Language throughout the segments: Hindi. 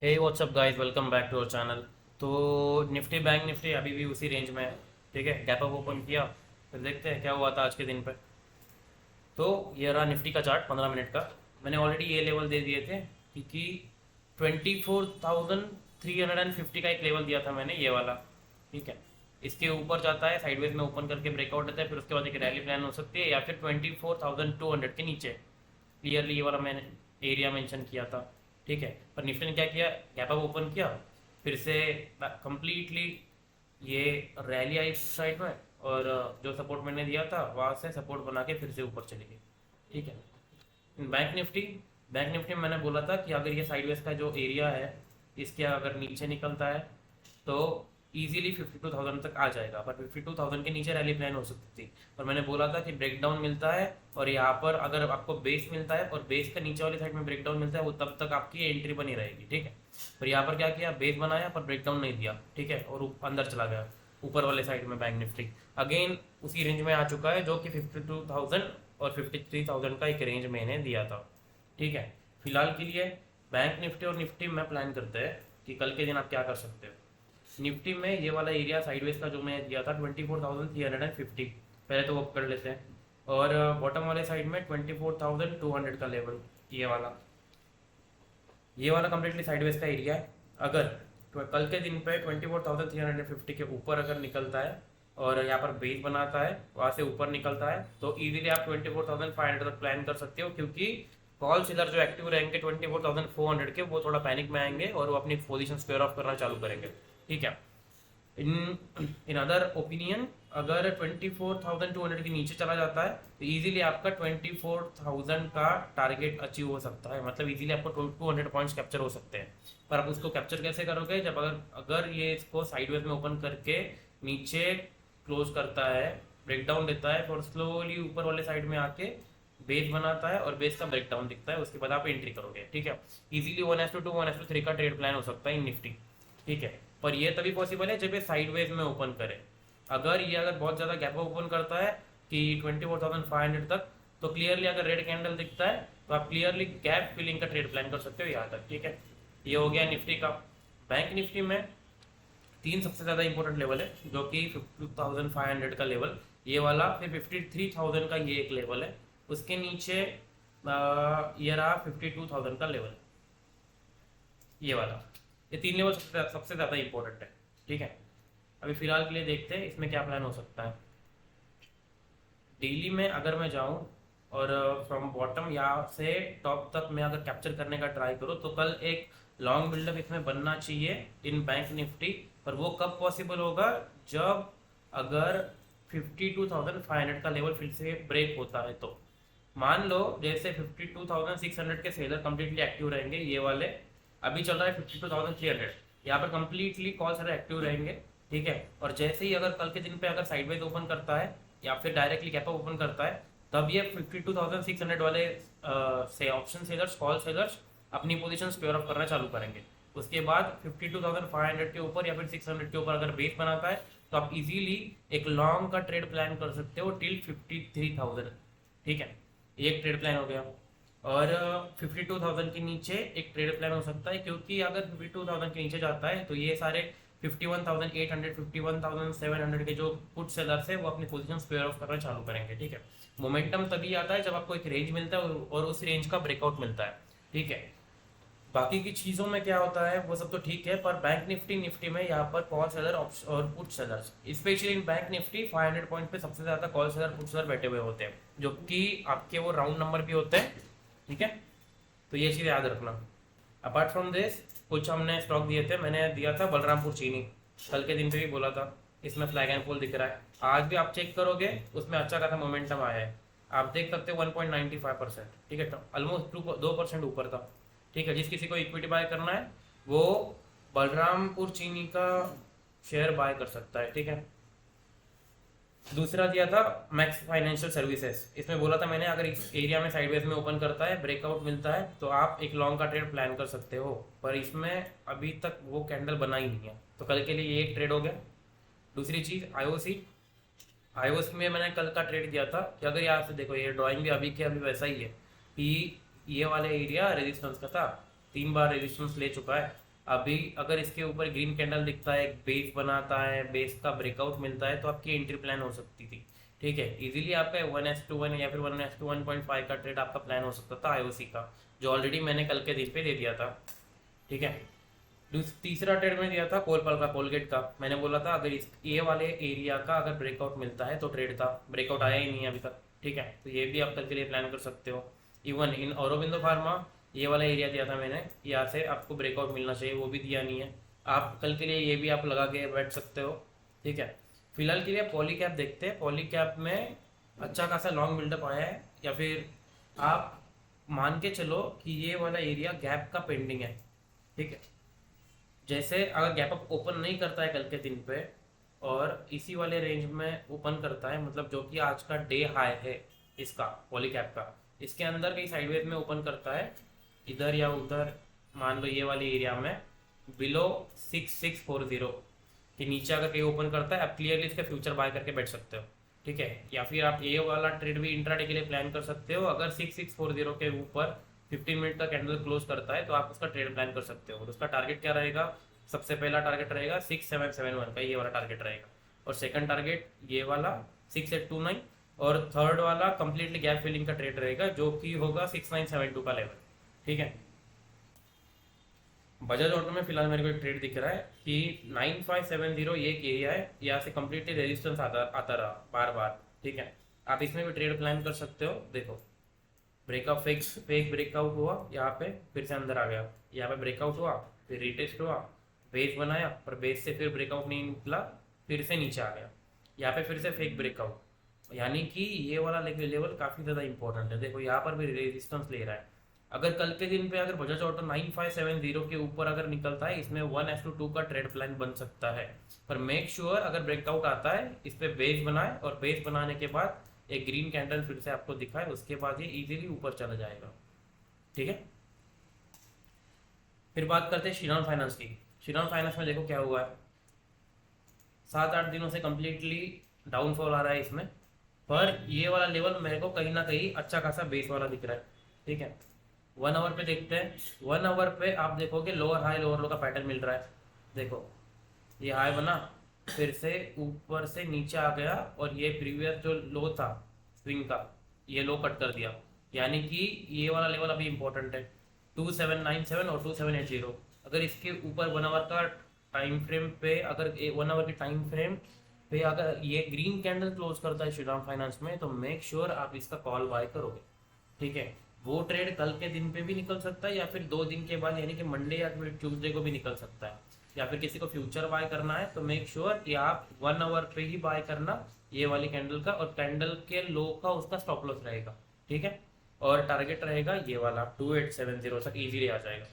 Hey what's up guys, welcome back to our channel. तो निफ्टी बैंक निफ्टी अभी भी उसी रेंज में है। ठीक है, गैप अप ओपन किया। फिर देखते हैं क्या हुआ था आज के दिन पे। तो ये रहा निफ्टी का चार्ट 15 मिनट का। मैंने ऑलरेडी ये लेवल दे दिए थे क्योंकि 24,350 का एक लेवल दिया था मैंने, ये वाला। ठीक है, इसके ऊपर जाता है, साइडवेज में ओपन करके ब्रेकआउट देता है, फिर उसके बाद एक रैली प्लान हो सकती है, या फिर 24,200 के नीचे। क्लियरली ये वाला मैंने एरिया मेंशन किया था। ठीक है, पर निफ्टी ने क्या किया, गैप अप ओपन किया, फिर से कंप्लीटली ये रैली आई साइड में, और जो सपोर्ट मैंने दिया था वहाँ से सपोर्ट बना के फिर से ऊपर चली गई। ठीक है, बैंक निफ्टी में मैंने बोला था कि अगर ये साइडवेज का जो एरिया है इसके अगर नीचे निकलता है तो इजीली 52,000 तक आ जाएगा, पर 52,000 के नीचे रैली प्लान हो सकती थी। और मैंने बोला था कि ब्रेकडाउन मिलता है और यहाँ पर अगर आपको बेस मिलता है और बेस का नीचे वाली साइड में ब्रेकडाउन मिलता है, वो तब तक आपकी एंट्री बनी रहेगी। ठीक है, पर यहाँ पर क्या किया, बेस बनाया पर ब्रेकडाउन नहीं दिया। ठीक है, और अंदर चला गया ऊपर वाले साइड में। बैंक निफ्टी अगेन उसी रेंज में आ चुका है जो कि 52,000 और 53,000 का एक रेंज मैंने दिया था। ठीक है, फिलहाल के लिए बैंक निफ्टी और निफ्टी में प्लान करते हैं कि कल के दिन आप क्या कर सकते हो। निफ्टी में ये वाला एरिया साइडवेज का जो मैं दिया था 24,350, पहले तो वो कर लेते हैं। और बॉटम वाले साइड में 24,200 का लेवल, ये वाला कम्प्लीटली साइडवेज का एरिया है। अगर तो कल के दिन पे 24,350 के ऊपर अगर निकलता है और यहाँ पर बेस बनाता है, वहाँ से ऊपर निकलता है, तो इजीली आप 24,500 तक प्लान कर सकते हो, क्योंकि कॉल सेलर जो एक्टिव रहेंगे 24,400 के, वो थोड़ा पैनिक में आएंगे और वो अपनी पोजीशन स्क्वेयर ऑफ करना चालू करेंगे। ठीक है, इन इन अदर ओपिनियन, अगर 24,200 के नीचे चला जाता है तो इजीली आपका 24,000 का टारगेट अचीव हो सकता है, मतलब इजीली आपको 200 पॉइंट्स कैप्चर हो सकते हैं। पर आप उसको कैप्चर कैसे करोगे, जब अगर अगर ये इसको साइडवेज में ओपन करके नीचे क्लोज करता है, ब्रेकडाउन देता है, और स्लोली ऊपर वाले साइड में आके बेस बनाता है और बेस का ब्रेकडाउन दिखता है, उसके बाद आप एंट्री करोगे। ठीक है, इजीली 1:2 1:3 का ट्रेड प्लान हो सकता है इन निफ्टी। ठीक है, पर ये तभी पॉसिबल है जब ये साइडवेज में ओपन करे। अगर ये अगर बहुत ज़्यादा गैप ओपन करता है कि 24,500 तक, तो क्लियरली अगर रेड कैंडल दिखता है तो आप क्लियरली गैप फिलिंग का ट्रेड प्लान कर सकते हो यहाँ तक। ठीक है, ये हो गया निफ्टी का। बैंक निफ्टी में तीन सबसे ज़्यादा इंपॉर्टेंट लेवल है, जो कि 52,500 का लेवल, ये वाला, फिर 53,000 का ये एक लेवल है, उसके नीचे ये रहा 52,000 का लेवल, ये वाला। ये तीन लेवल सबसे ज़्यादा इंपॉर्टेंट है। ठीक है, अभी फिलहाल के लिए देखते हैं इसमें क्या प्लान हो सकता है। डेली में अगर मैं जाऊं और फ्रॉम बॉटम यहाँ से टॉप तक मैं अगर कैप्चर करने का ट्राई करूँ, तो कल एक लॉन्ग बिल्डअप इसमें बनना चाहिए इन बैंक निफ्टी। पर वो कब पॉसिबल होगा, जब अगर 52,500 का लेवल फिर से ब्रेक होता है। तो मान लो जैसे 52,600 के सेलर कंप्लीटली एक्टिव रहेंगे, ये वाले अभी चल रहा है 52,300, यहाँ पर कंप्लीटली कॉल सारे एक्टिव रहेंगे। ठीक है, और जैसे ही अगर कल के दिन पे अगर साइडवेज ओपन करता है या फिर डायरेक्टली गैप अप ओपन करता है, तब ये 52,600 वाले से ऑप्शन सेलर्स, कॉल सेलर्स अपनी पोजीशन स्क्वेयर ऑफ करना चालू करेंगे। उसके बाद 52,500 के ऊपर या फिर 600 के ऊपर अगर बेस बनाता है, तो आप इजीली एक लॉन्ग का ट्रेड प्लान कर सकते हो टिल 53,000। ठीक है, एक ट्रेड प्लान हो गया। और 52,000 के नीचे एक ट्रेड प्लान हो सकता है, क्योंकि अगर 52,000 के नीचे जाता है तो ये सारे 51,800 51,700 के जो पुट सेलर्स है वो अपनी पोजीशन स्क्वेयर ऑफ करना चालू करेंगे। ठीक है, मोमेंटम तभी आता है जब आपको एक रेंज मिलता है और उस रेंज का ब्रेकआउट मिलता है। ठीक है, बाकी की चीज़ों में क्या होता है वो सब तो ठीक है, पर बैंक निफ्टी में यहाँ पर कॉल सेलर और put sellers, specially in bank Nifty 500 point पे सबसे ज़्यादा कॉल सेलर पुट सेलर बैठे हुए होते हैं, जो कि आपके वो राउंड नंबर भी होते हैं। ठीक है, तो ये चीज़ याद रखना। अपार्ट फ्रॉम दिस, कुछ हमने स्टॉक दिए थे, मैंने दिया था बलरामपुर चीनी, कल के दिन पे भी बोला था। इसमें फ्लैग एंड फॉल दिख रहा है, आज भी आप चेक करोगे उसमें अच्छा खासा मोमेंटम आया है, आप देख सकते हो 1.95%। ठीक है, ऑलमोस्ट 2% ऊपर था। ठीक है, जिस किसी को इक्विटी बाय करना है वो बलरामपुर चीनी का शेयर बाय कर सकता है। ठीक है, दूसरा दिया था मैक्स फाइनेंशियल सर्विसेज, इसमें बोला था मैंने अगर इस एरिया में साइडवेज में ओपन करता है, ब्रेकआउट मिलता है, तो आप एक लॉन्ग का ट्रेड प्लान कर सकते हो, पर इसमें अभी तक वो कैंडल बना ही नहीं है, तो कल के लिए ये एक ट्रेड हो गया। दूसरी चीज़ आईओसी, आईओसी में मैंने कल का ट्रेड दिया था कि अगर यहाँ से देखो, ये ड्राइंग भी अभी के अभी वैसा ही है कि ये वाले एरिया रेजिस्टेंस का था, 3 बार रेजिस्टेंस ले चुका है, अभी अगर इसके ऊपर ग्रीन कैंडल दिखता है, बेस बनाता है, बेस का ब्रेकआउट मिलता है, तो आपकी एंट्री प्लान हो सकती थी। ठीक है, इजीली आपका 1:1 या फिर 1:1.5 का ट्रेड आपका प्लान हो सकता था आईओसी का, जो ऑलरेडी मैंने कल के दिन पे दे दिया था। ठीक है, तीसरा ट्रेड में दिया था कोलपाल का, कोलगेट का। मैंने बोला था अगर इस ये वाले एरिया का अगर ब्रेकआउट मिलता है तो ट्रेड था, ब्रेकआउट आया ही नहीं अभी तक। ठीक है, तो ये भी आप कल के लिए प्लान कर सकते हो। इवन इन औरोबिंदो फार्मा ये वाला एरिया दिया था मैंने, यहाँ से आपको ब्रेकआउट मिलना चाहिए, वो भी दिया नहीं है। आप कल के लिए ये भी आप लगा के बैठ सकते हो। ठीक है, फिलहाल के लिए पॉली कैप देखते हैं। पॉली कैप में अच्छा खासा लॉन्ग बिल्डअप आया है, या फिर आप मान के चलो कि ये वाला एरिया गैप का पेंडिंग है। ठीक है, जैसे अगर गैप अप ओपन नहीं करता है कल के दिन पे और इसी वाले रेंज में ओपन करता है, मतलब जो कि आज का डे हाई है इसका पॉली कैप का, इसके अंदर कहीं साइडवेज में ओपन करता है इधर या उधर, मान लो ये वाले एरिया में बिलो 6640 के नीचे अगर कहीं ओपन करता है, आप क्लियरली इसका फ्यूचर बाय करके बैठ सकते हो। ठीक है, या फिर आप ये वाला ट्रेड भी इंट्राडे के लिए प्लान कर सकते हो। अगर 6640 के ऊपर 15 मिनट का कैंडल क्लोज करता है तो आप उसका ट्रेड प्लान कर सकते हो। और उसका टारगेट क्या रहेगा? सबसे पहला टारगेट रहेगा 6771 का, ये वाला टारगेट रहेगा। और सेकंड टारगेट ये वाला 6829, और थर्ड वाला कंप्लीटली गैप फिलिंग का ट्रेड रहेगा जो कि होगा 6972 का लेवल। ठीक है, बजाज ऑटो में फिलहाल मेरे को एक ट्रेड दिख रहा है कि 9570 ये एक एरिया है, यहाँ से कंप्लीटली रेजिस्टेंस आता आता रहा बार बार। ठीक है, आप इसमें भी ट्रेड प्लान कर सकते हो। देखो ब्रेकआउट, फेक ब्रेकआउट हुआ, यहाँ पे फिर से अंदर आ गया, यहाँ पे ब्रेकआउट हुआ, फिर रिटेस्ट हुआ, बेस बनाया, पर बेस से फिर ब्रेकआउट नहीं निकला, फिर से नीचे आ गया, यहाँ पे फिर से फेक ब्रेकआउट। यानी कि ये वाला लेवल काफ़ी ज़्यादा इंपॉर्टेंट है। देखो यहाँ पर भी रेजिस्टेंस ले रहा है। अगर कल के दिन पे अगर बजाज ऑटो 9570 के ऊपर अगर निकलता है, इसमें 1:2 का ट्रेड प्लान बन सकता है। पर मेक श्योर अगर ब्रेकआउट आता है इस पे बेस बनाए, और बेस बनाने के बाद एक ग्रीन कैंडल फिर से आपको दिखाए, उसके बाद ये इजीली ऊपर चला जाएगा। ठीक है, फिर बात करते हैं श्रीराम फाइनेंस की। श्रीराम फाइनेंस में देखो क्या हुआ है, 7-8 दिनों से कंप्लीटली डाउनफॉल आ रहा है इसमें, पर ये वाला लेवल मेरे को कहीं ना कहीं अच्छा खासा बेस वाला दिख रहा है। ठीक है, 1 आवर पे देखते हैं। 1 आवर पे आप देखोगे लोअर हाई लोअर लो का पैटर्न मिल रहा है। देखो ये हाई बना, फिर से ऊपर से नीचे आ गया, और ये प्रीवियस जो लो था स्विंग का, ये लो कट कर दिया। यानी कि ये वाला लेवल अभी इंपॉर्टेंट है 2797 और 2780। अगर इसके ऊपर 1 आवर का टाइम फ्रेम पे, अगर 1 आवर के टाइम फ्रेम पे अगर ये ग्रीन कैंडल क्लोज करता है श्रीराम फाइनेंस में, तो मेक श्योर आप इसका कॉल बाय करोगे। ठीक है, वो ट्रेड कल के दिन पे भी निकल सकता है, या फिर 2 दिन के बाद यानी कि मंडे या फिर ट्यूसडे को भी निकल सकता है। या फिर किसी को फ्यूचर बाय करना है तो मेक श्योर कि आप 1 आवर पे ही बाय करना ये वाली कैंडल का, और कैंडल के लो का उसका स्टॉप लॉस रहेगा। ठीक है, और टारगेट रहेगा ये वाला 2870 तक इजीली आ जाएगा।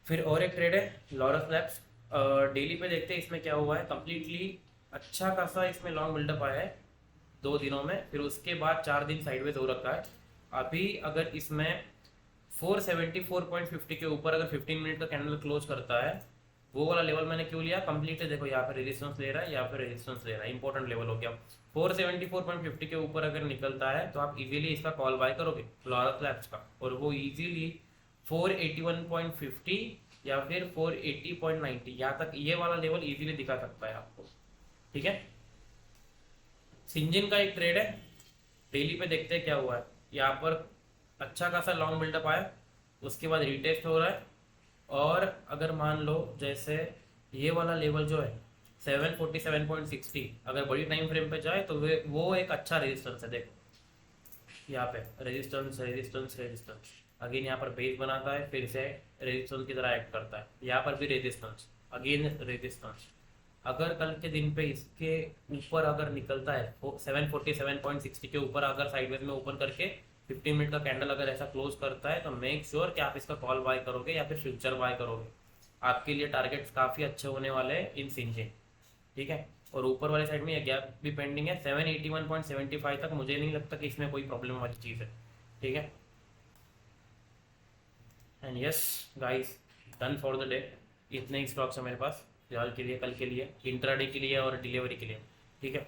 फिर और एक ट्रेड है लॉरस लैब्स, डेली पे देखते हैं इसमें क्या हुआ है। कंप्लीटली अच्छा खासा इसमें लॉन्ग बिल्डअप आया है 2 दिनों में, फिर उसके बाद 4 दिन साइडवेज हो रखा है। अभी अगर इसमें 474.50 के ऊपर अगर 15 मिनट का कैंडल क्लोज करता है, वो वाला लेवल मैंने क्यों लिया, कंप्लीटली देखो यहाँ पे रेजिस्टेंस ले रहा है, यहाँ पे रेजिस्टेंस ले रहा है, इंपॉर्टेंट लेवल हो गया। 474.50 के ऊपर अगर निकलता है तो आप इजीली इसका कॉल बाय करोगे लॉरस लैब्स का, और वो इजीली 481.50 या फिर 480.90 यहाँ तक ये वाला लेवल इजीली दिखा सकता है आपको। ठीक है, सिंजिन का एक ट्रेड है, डेली पे देखते हैं क्या हुआ है। यहाँ पर अच्छा खासा लॉन्ग बिल्डअप आया, उसके बाद रिटेस्ट हो रहा है, और अगर मान लो जैसे ये वाला लेवल जो है 747.60 अगर बड़ी टाइम फ्रेम पे जाए तो वो एक अच्छा रेजिस्टेंस है। देखो यहाँ पे रेजिस्टेंस रेजिस्टेंस रेजिस्टेंस, अगेन यहाँ पर बेस बनाता है, फिर से रेजिस्टेंस की तरह एक्ट करता है, यहाँ पर भी रेजिस्टेंस, अगेन रेजिस्टेंस। अगर कल के दिन पे इसके ऊपर अगर निकलता है 747.60 के ऊपर अगर साइडवेज में ओपन करके 15 मिनट का कैंडल अगर ऐसा क्लोज करता है, तो मेक श्योर कि आप इसका कॉल बाय करोगे या फिर फ्यूचर बाय करोगे। आपके लिए टारगेट्स काफ़ी अच्छे होने वाले हैं इन सिंजिन। ठीक है, और ऊपर वाले साइड में ये गैप भी पेंडिंग है 781.75 तक, मुझे नहीं लगता कि इसमें कोई प्रॉब्लम वाली चीज़ है। ठीक है, and yes guys, done for the day. इतने ही स्टॉक्स है मेरे पास फिलहाल के लिए, कल के लिए, इंट्राडे के लिए और डिलीवरी के लिए। ठीक है,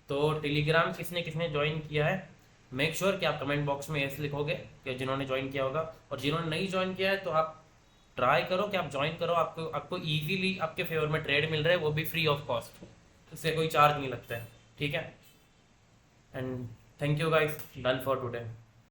तो टेलीग्राम किसने किसने ज्वाइन किया है, मेक श्योर कि आप कमेंट बॉक्स में ऐसे लिखोगे कि जिन्होंने ज्वाइन किया होगा, और जिन्होंने नहीं ज्वाइन किया है तो आप ट्राई करो कि आप ज्वाइन करो, आपको आपको इजीली आपके फेवर में ट्रेड मिल रहा है, वो भी फ्री ऑफ कॉस्ट, इससे कोई चार्ज नहीं लगता है, ठीक है। And thank you guys, done for today.